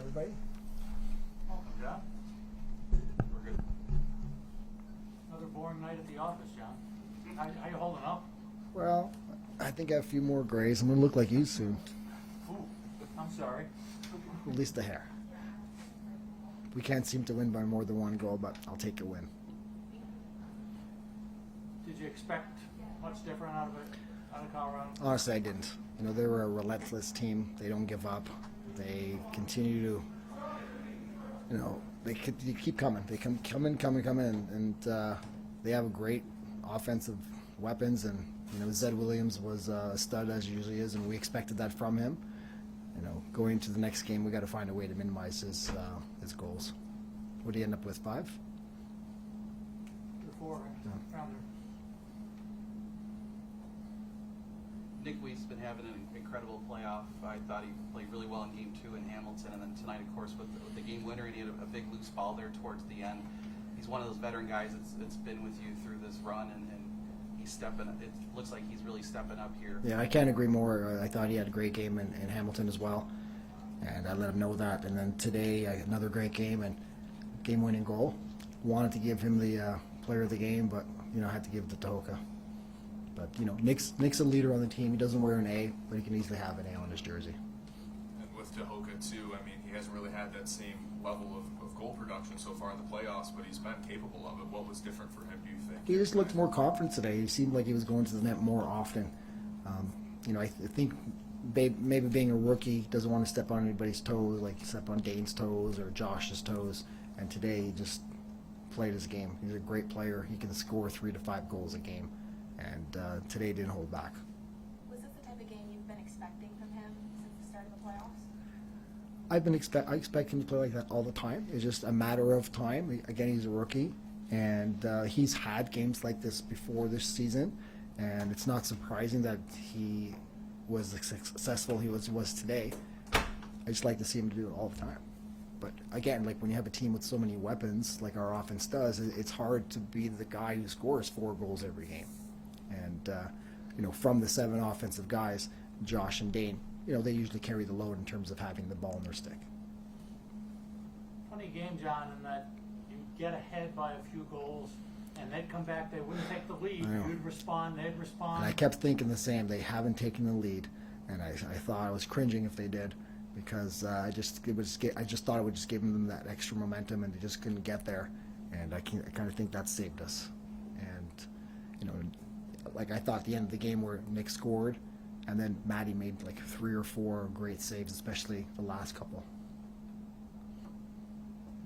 everybody. Welcome, John. We're good. Another boring night at the office, John. How you holding up? Well, I think I have a few more grays. I'm going to look like you soon. Ooh, I'm sorry. At least the hair. We can't seem to win by more than one goal, but I'll take a win. Did you expect much different out of Colorado? Honestly, I didn't. You know, they were a relentless team. They don't give up. They continue to, you know, they keep coming. They coming, and they have a great offensive weapons. And you know, Zed Williams was a stud as he usually is, and we expected that from him. You know, going into the next game, we got to find a way to minimize his goals. What did he end up with? 5? 4, Yeah. around there. Nick Weiss has been having an incredible playoff. I thought he played really well in Game 2 in Hamilton, and then tonight, of course, with the game winner, and he had a big loose ball there towards the end. He's one of those veteran guys that's been with you through this run, and he's stepping. It looks like he's really stepping up here. Yeah, I can't agree more. I thought he had a great game in Hamilton as well, and I let him know that. And then today, another great game and game-winning goal. Wanted to give him the player of the game, but you know, I had to give it to Tehoka. But you know, Nick's a leader on the team. He doesn't wear an A, but he can easily have an A on his jersey. And with Tehoka too, I mean, he hasn't really had that same level of goal production so far in the playoffs, but he's been capable of it. What was different for him, do you think? He just looked more confident today. He seemed like he was going to the net more often. You know, I think maybe being a rookie doesn't want to step on anybody's toes, like step on Dane's toes or Josh's toes. And today he just played his game. He's a great player. He can score 3 to 5 goals a game. And today didn't hold back. Was this the type of game you've been expecting from him since the start of the playoffs? I expect him to play like that all the time. It's just a matter of time. Again, he's a rookie, and he's had games like this before this season, and it's not surprising that he was as successful he was today. I just like to see him do it all the time. But again, like when you have a team with so many weapons, like our offense does, it's hard to be the guy who scores 4 goals every game. And you know, from the 7 offensive guys, Josh and Dane, you know, they usually carry the load in terms of having the ball in their stick. Funny game, John, in that you get ahead by a few goals, and they'd come back. They wouldn't take the lead. I know. You'd respond. They'd respond. And I kept thinking the same. They haven't taken the lead, and I thought I was cringing if they did, because I just thought it would just give them that extra momentum, and they just couldn't get there. And I kind of think that saved us. And you know, like I thought at the end of the game where Nick scored, and then Matty made like 3 or 4 great saves, especially the last couple.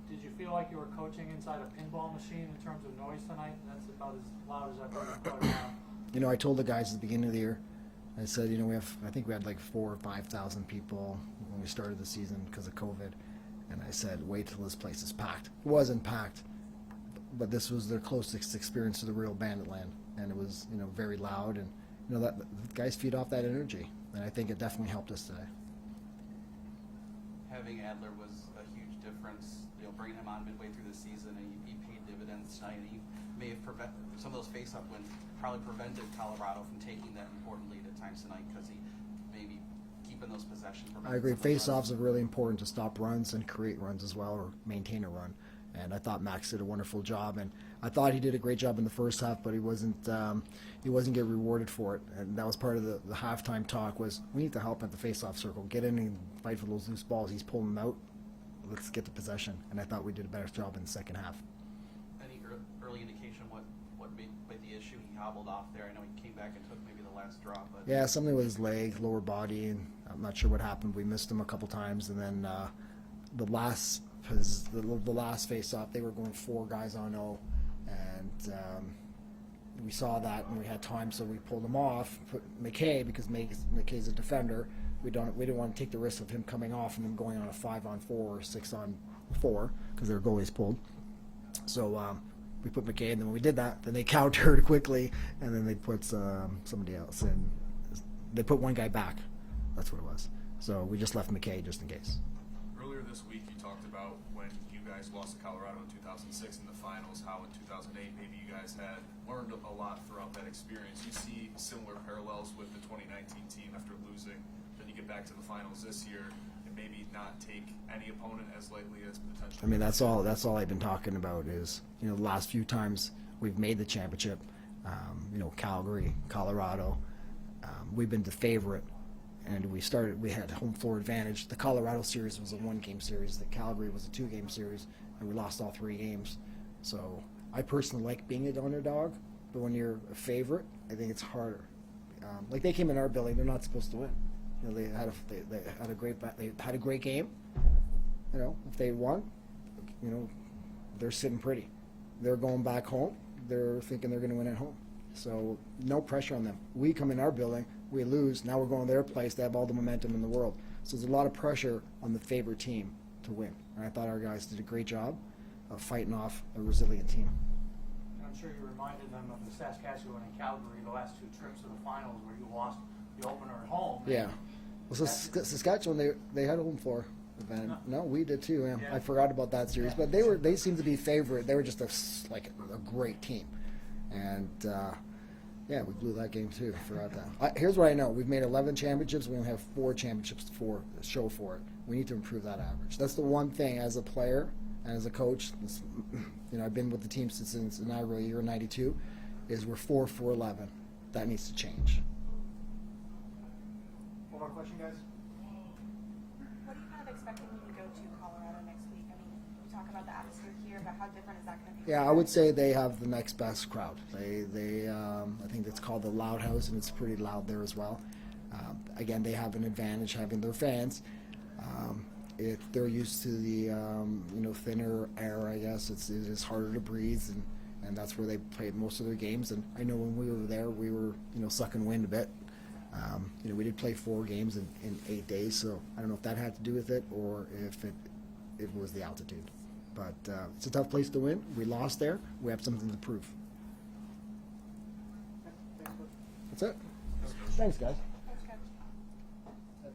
Did you feel like you were coaching inside a pinball machine in terms of noise tonight? That's about as loud as I've heard it play around. You know, I told the guys at the beginning of the year, I said, you know, I think we had like 4,000 or 5,000 people when we started the season because of COVID, and I said, wait till this place is packed. It wasn't packed, but this was their closest experience to the real Bandit land, and it was, you know, very loud, and you know that the guys feed off that energy, and I think it definitely helped us today. Having Adler was a huge difference. You know, bringing him on midway through the season, and he paid dividends tonight. And he may have prevented some of those face-up wins. Probably prevented Colorado from taking that important lead at times tonight because he maybe keeping those possessions. I agree. Face-offs are really important to stop runs and create runs as well, or maintain a run. And I thought Max did a wonderful job, and I thought he did a great job in the first half, but he wasn't getting rewarded for it. And that was part of the halftime talk was we need to help at the face-off circle, get in and fight for those loose balls. He's pulling them out. Let's get the possession. And I thought we did a better job in the second half. Any early indication what made the issue? He hobbled off there. I know he came back and took maybe the last drop. But Yeah, something with his leg, lower body, and I'm not sure what happened. We missed him a couple times, and then the last face-off, they were going 4 guys on 0, and we saw that, and we had time, so we pulled him off, put McKay, because McKay's a defender. We didn't want to take the risk of him coming off and then going on a 5-on-4 or 6-on-4 because their goalie's pulled. So we put McKay, and then when we did that, then they countered quickly, and then they put somebody else in. They put one guy back. That's what it was. So we just left McKay just in case. Earlier this week, you talked about when you guys lost to Colorado in 2006 in the finals, how in 2008 maybe you guys had learned a lot throughout that experience. You see similar parallels with the 2019 team after losing, then you get back to the finals this year and maybe not take any opponent as lightly as potentially. I mean, that's all I've been talking about is, you know, the last few times we've made the championship, you know, Calgary, Colorado, we've been the favorite, and we had home floor advantage. The Colorado series was a 1-game series. The Calgary was a 2-game series, and we lost all 3 games. So I personally like being an underdog, but when you're a favorite, I think it's harder. Like they came in our building, they're not supposed to win. You know, they had a great game. You know, if they won, you know, they're sitting pretty. They're going back home. They're thinking they're going to win at home. So no pressure on them. We come in our building, we lose. Now we're going to their place. They have all the momentum in the world. So there's a lot of pressure on the favorite team to win. And I thought our guys did a great job of fighting off a resilient team. And I'm sure you reminded them of the Saskatchewan and Calgary, the last 2 trips to the finals where you lost the opener at home. Yeah. Well, so Saskatchewan, they had a home floor advantage. No, we did too. Yeah. Yeah. I forgot about that series, but they seemed to be favorite. They were just a great team, and yeah, we blew that game too. Forgot that. Here's what I know: we've made 11 championships. We only have 4 championships to show for it. We need to improve that average. That's the one thing as a player and as a coach. You know, I've been with the team since the inaugural year in '92. Is we're 4-4-11. That needs to change. One more question, guys? What are you kind of expecting when you go to Colorado next week? I mean, we talk about the atmosphere here, but how different is that going to be? Yeah, I would say they have the next best crowd. I think it's called the Loud House, and it's pretty loud there as well. Again, they have an advantage having their fans. If they're used to the thinner air, I guess it is harder to breathe, and that's where they played most of their games. And I know when we were there, we were sucking wind a bit. We did play 4 games in 8 days, so I don't know if that had to do with it or if it was the altitude. But it's a tough place to win. We lost there. We have something to prove. That's it. Thanks, guys.